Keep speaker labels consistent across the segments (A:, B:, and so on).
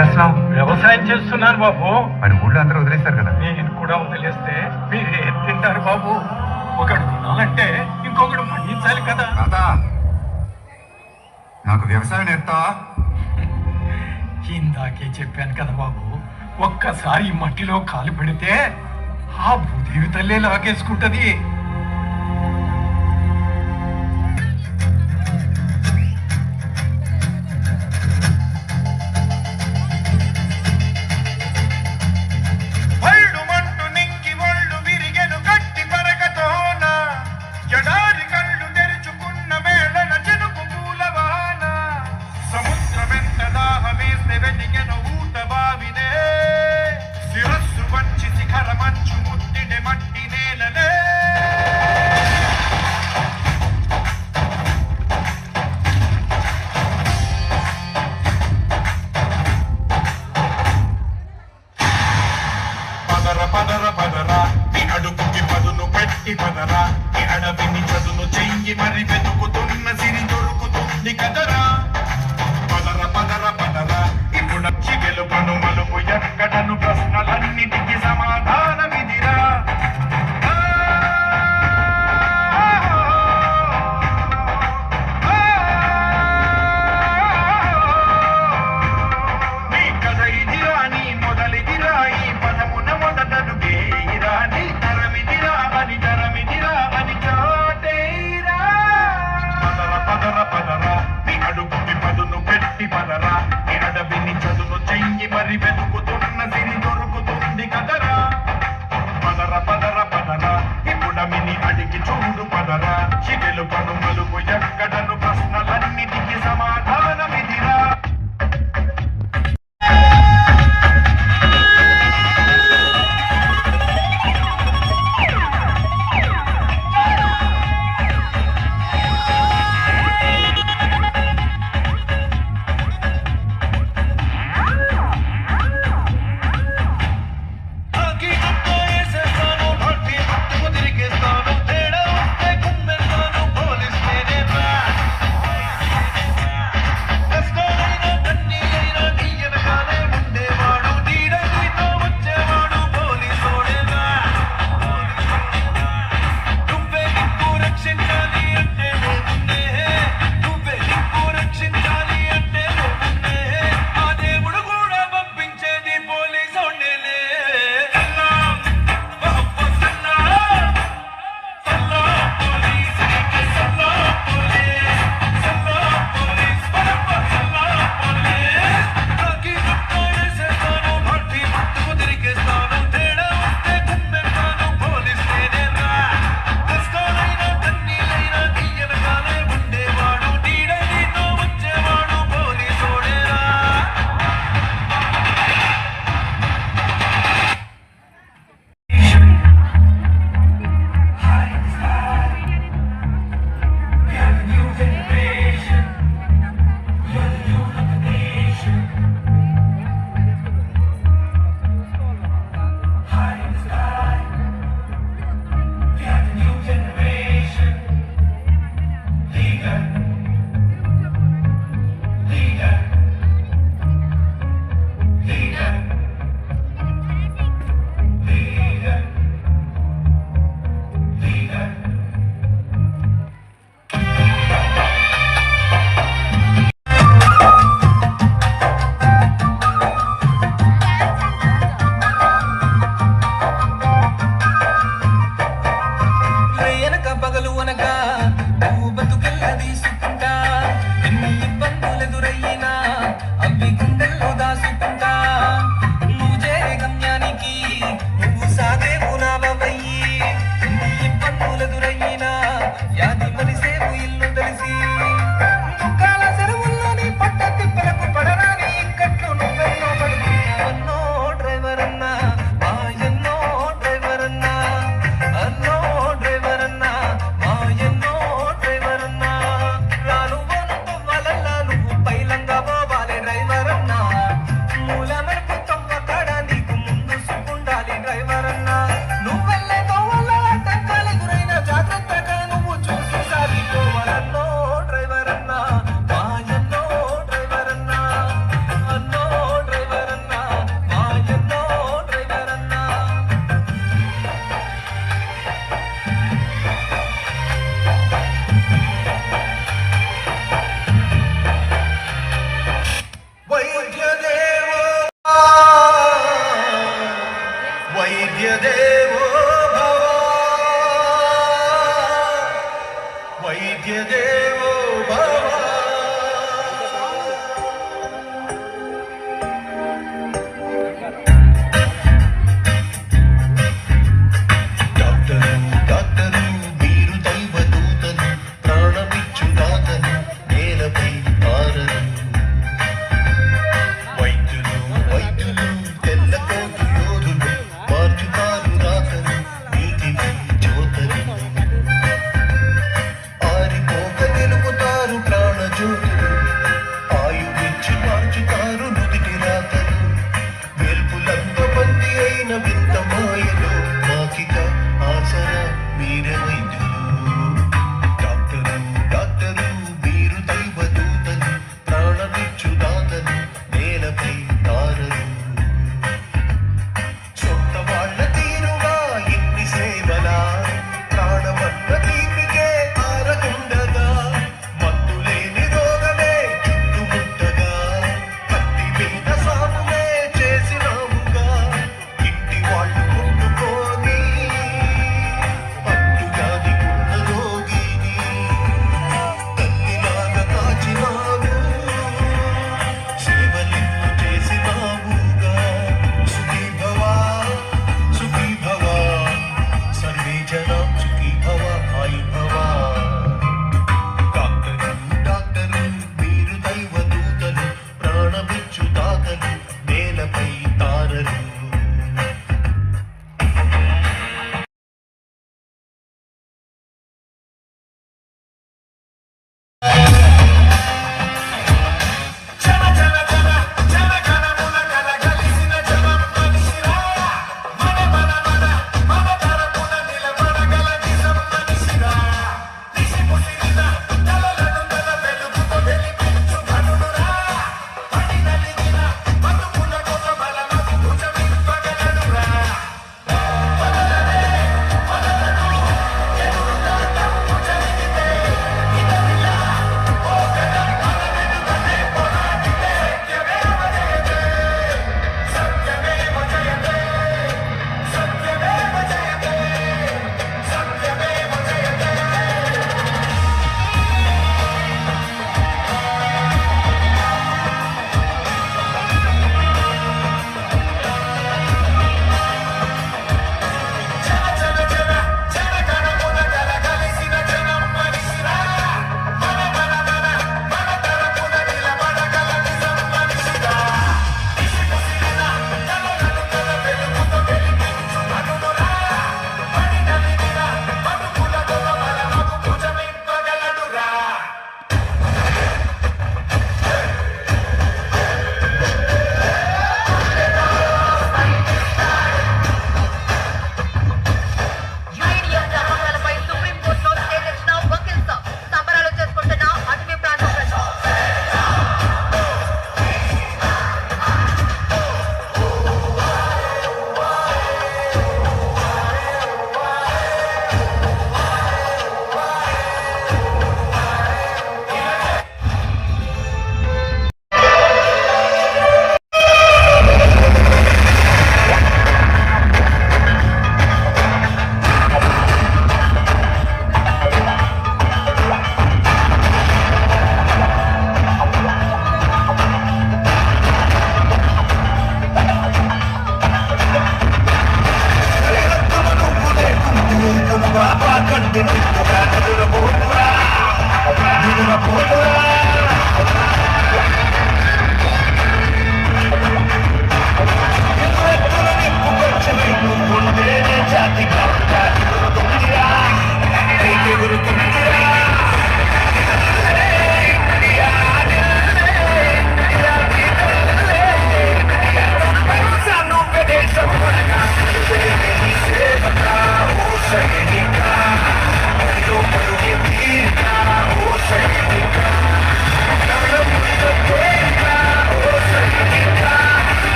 A: చేస్తున్నావు?
B: వ్యవసాయం చేస్తున్నాను బాబు.
A: మరి ఊళ్ళో అందరూ వదిలేస్తారు కదా.
B: నేను కూడా వదిలేస్తే మీరు ఏం తింటారు బాబు? ఒకడు తినాలంటే ఇంకొకడు మండించాలి కదా.
A: నాకు వ్యవసాయం నేర్పుతావా?
B: ఇందాకే చెప్పాను కదా బాబు, ఒక్కసారి మట్టిలో కాలు పెడితే ఆ భూదేవి తల్లే లాగేసుకుంటది.
C: పదరా ఈ అడవిని చదును చెయ్యి మరి వెతుకుతున్న సిరి దొరుకుతుంది కదరా. పదర పదర పదరా ఇప్పుడు గెలుపను మలుపు ఎక్కడను ప్రశ్నలన్నిటికీ సమాధానమిదిరా. నీ కథ ఇదిరా, నీ మొదలిదిరా, ఈ పదమున మొదటను గేయిరా, నీ తరమిదిరా అని తరమిదిరా అని చాటేరా. పదర పదర పదరా నీ అడుగుకి పదును పెట్టి పదరా ఈ అడవిని చదును చెయ్యి మరి వెతుకుతున్న సిరి దొరుకుతుంది కదరా. పదర పదర పదరా ఇప్పుడమిని అడిగి చూడు పదరా. చిగెలు పను మలుపు ఎక్కడను ప్రశ్నలన్నిటికీ సమాధానమిదిరా.
D: పైలంగా పోవాలి డ్రైవర్ అన్నా.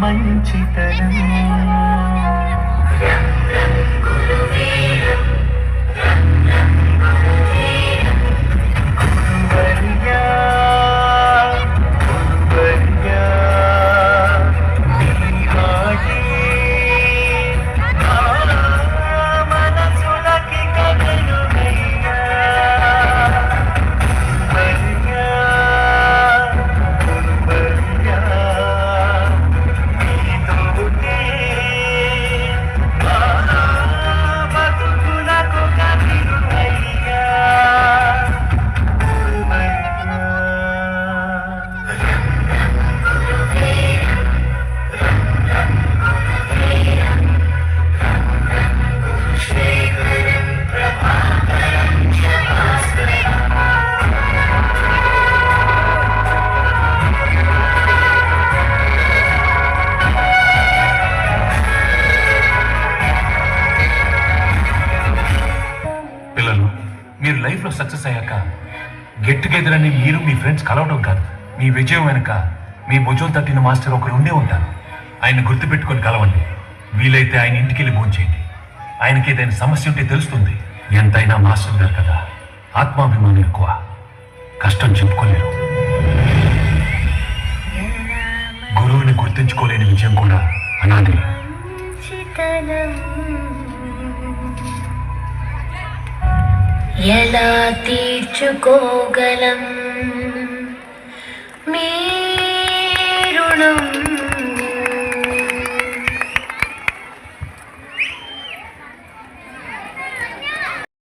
D: మంచితనం గురువర్యా, గురువర్యా, నీ మాటే నా మనసులకి కదలునయ్యా. గురువర్యా, గురువర్యా, నీతోటే నా బతుకులకు కదిలునయ్యా.
E: పిల్లలు, మీరు లైఫ్లో సక్సెస్ అయ్యాక గెట్ టుగెదర్ అని మీరు మీ ఫ్రెండ్స్ కలవడం కాదు, మీ విజయం వెనుక మీ భుజం తట్టిన మాస్టర్ ఒకరు ఉండే ఉంటారు. ఆయన గుర్తుపెట్టుకొని కలవండి. వీలైతే ఆయన ఇంటికి వెళ్ళి భోంచేయండి. ఆయనకి ఏదైనా సమస్య ఉంటే తెలుస్తుంది. ఎంతైనా మాస్టర్ గారు కదా, ఆత్మాభిమానం ఎక్కువ, కష్టం చెప్పుకోలేరు. గురువుని గుర్తుంచుకోలేని విజయం కూడా అనాలి.
F: ఎలా తీర్చుకోగలం మీ